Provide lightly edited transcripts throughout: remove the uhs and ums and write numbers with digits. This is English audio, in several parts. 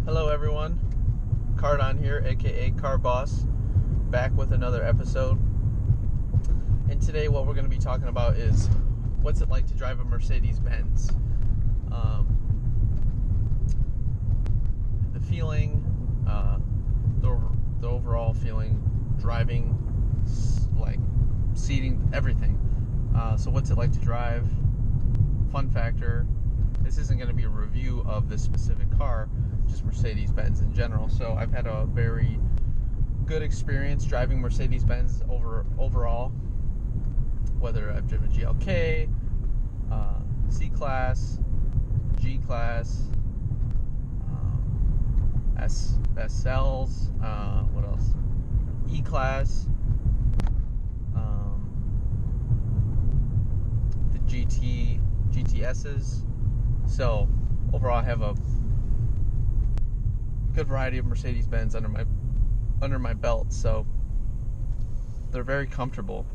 Hello everyone, Cardon here, aka Car Boss, back with another episode. And today what we're going to be talking about is what's it like to drive a Mercedes Benz. The feeling, the overall feeling, driving, like seating, everything. So what's it like to drive? Fun factor, this isn't going to be a review of this specific car, just Mercedes-Benz in general. So I've had a very good experience driving Mercedes-Benz overall, whether I've driven GLK, C-Class, G-Class, SLs, what else? E-Class, the GTSs. So overall I have a good variety of Mercedes-Benz under my belt, so they're very comfortable,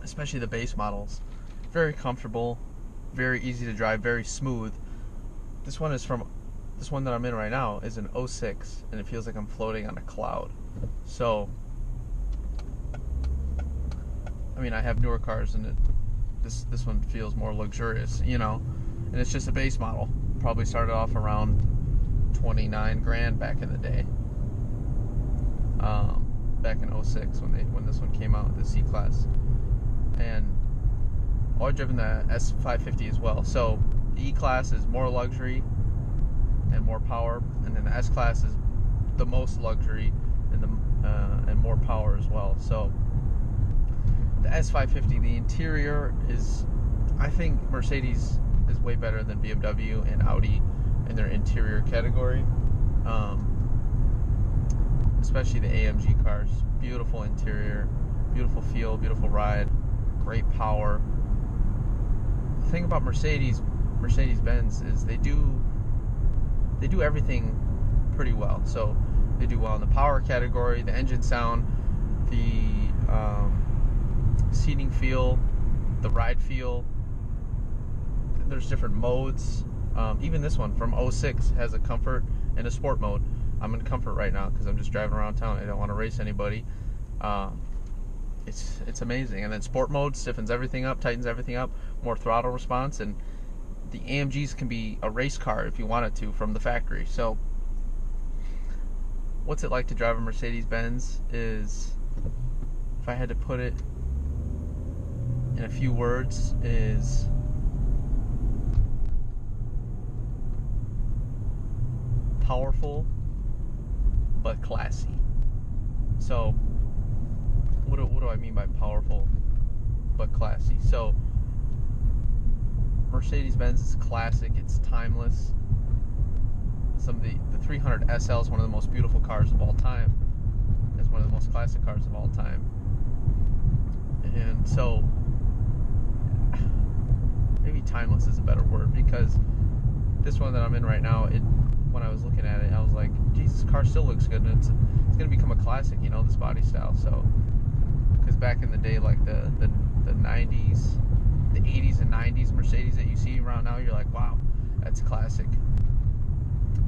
especially the base models. Very comfortable, very easy to drive, very smooth. This one that I'm in right now is an 06, and it feels like I'm floating on a cloud. So I mean, I have newer cars, and this one feels more luxurious, and it's just a base model. Probably started off around 29 grand back in the day, back in 06 when this one came out, the C-Class. And I've driven the S550 as well. So the E-Class is more luxury and more power, and then the S-Class is the most luxury and more power as well. So the S550, the interior is, I think Mercedes is way better than BMW and Audi in their interior category, especially the AMG cars. Beautiful interior, beautiful feel, beautiful ride, great power. The thing about Mercedes-Benz is they do everything pretty well. So they do well in the power category, the engine sound, the seating feel, the ride feel. There's different modes. Even this one from 06 has a comfort and a sport mode. I'm in comfort right now because I'm just driving around town. I don't want to race anybody. It's amazing. And then sport mode stiffens everything up, tightens everything up, more throttle response, and the AMGs can be a race car if you wanted to from the factory. So what's it like to drive a Mercedes-Benz is, if I had to put it in a few words, is powerful but classy. So what do I mean by powerful but classy? So Mercedes-Benz is classic, it's timeless. The 300 SL is one of the most beautiful cars of all time. It's one of the most classic cars of all time. And so maybe timeless is a better word, because this one that I'm in right now, when I was looking at it, I was like, Jesus, this car still looks good, and it's going to become a classic, this body style. So, because back in the day, like the 90s, the 80s and 90s Mercedes that you see around now, you're like, wow, that's classic.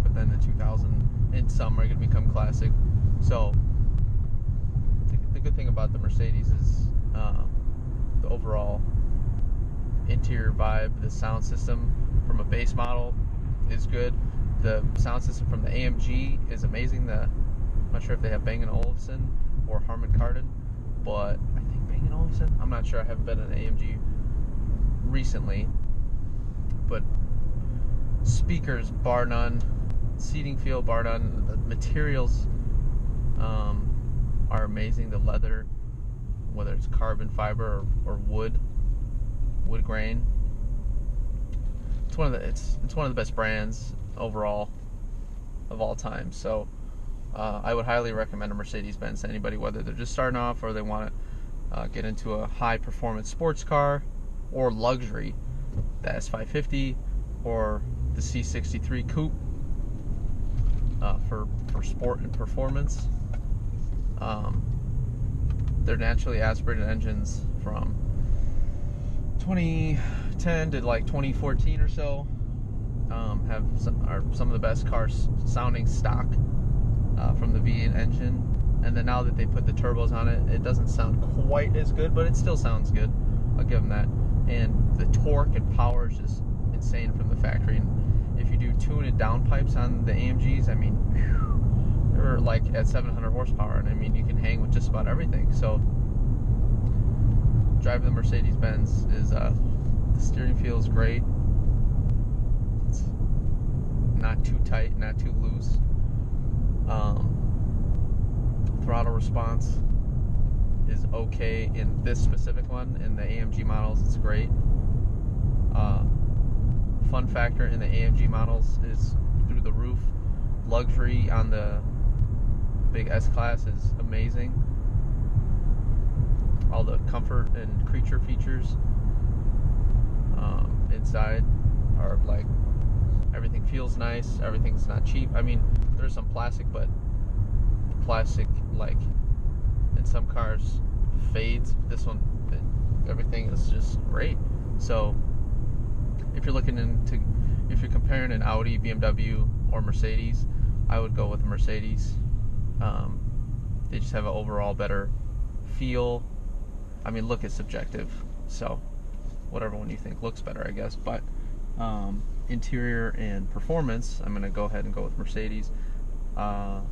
But then the 2000 and some are going to become classic. So the good thing about the Mercedes is the overall interior vibe. The sound system from a base model is good. The sound system from the AMG is amazing. I'm not sure if they have Bang & Olufsen or Harman Kardon, but I think Bang & Olufsen. I'm not sure. I haven't been in an AMG recently. But speakers, bar none. Seating feel, bar none. The materials are amazing. The leather, whether it's carbon fiber or wood grain. It's one of the best brands overall of all time. So I would highly recommend a Mercedes-Benz to anybody, whether they're just starting off or they want to get into a high performance sports car or luxury, the S550 or the C63 Coupe for sport and performance. They're naturally aspirated engines from 2010 to like 2014 or so. have some of the best cars sounding stock from the V8 engine. And then now that they put the turbos on it, it doesn't sound quite as good, but it still sounds good. I'll give them that. And the torque and power is just insane from the factory. And if you do tune and downpipes on the AMGs, I mean, they're like at 700 horsepower, and I mean, you can hang with just about everything. So driving the Mercedes-Benz is the steering feels great. It's not too tight, not too loose. Throttle response is okay in this specific one. In the AMG models, it's great. Fun factor in the AMG models is through the roof. Luxury on the big S-Class is amazing. All the comfort and creature features inside are like, everything feels nice, everything's not cheap. I mean, there's some plastic, but the plastic, like in some cars, fades. This one, everything is just great. So if you're comparing an Audi, BMW, or Mercedes, I would go with a Mercedes. They just have an overall better feel. I mean, look is subjective, so whatever one you think looks better, I guess. But interior and performance, I'm gonna go ahead and go with Mercedes. I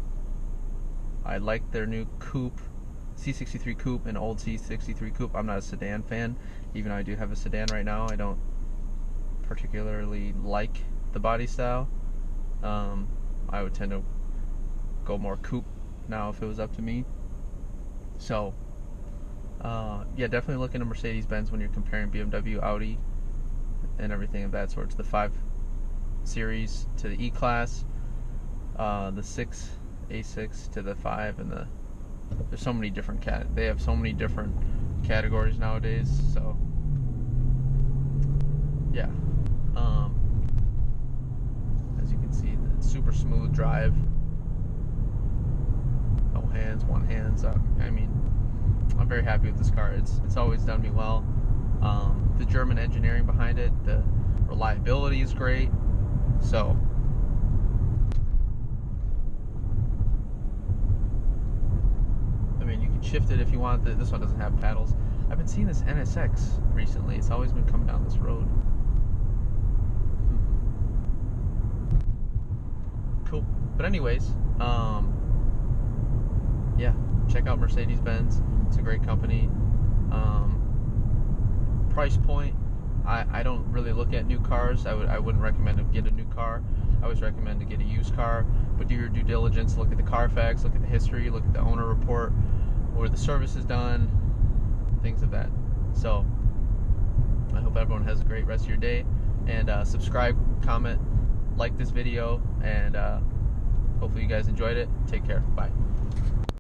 like their new coupe, C63 coupe, and old C63 coupe. I'm not a sedan fan, even though I do have a sedan right now. I don't particularly like the body style. I would tend to go more coupe now if it was up to me. So yeah, definitely look into Mercedes-Benz when you're comparing BMW, Audi, and everything of that sort, to the 5 Series, to the E-Class, the 6, A6 to the 5, and there's so many different they have so many different categories nowadays. So yeah, as you can see, the super smooth drive, no hands, one hands up. I mean, I'm very happy with this car. It's always done me well. The German engineering behind it, the reliability is great. So I mean, you can shift it if you want. This one doesn't have paddles. I've been seeing this NSX recently. It's always been coming down this road. Cool. But anyways, yeah, check out Mercedes-Benz. It's a great company. Price point, I don't really look at new cars. I wouldn't recommend to get a new car. I always recommend to get a used car, but do your due diligence. Look at the Carfax, look at the history, look at the owner report, where the service is done, things of that. So I hope everyone has a great rest of your day, and subscribe, comment, like this video, and hopefully you guys enjoyed it. Take care. Bye.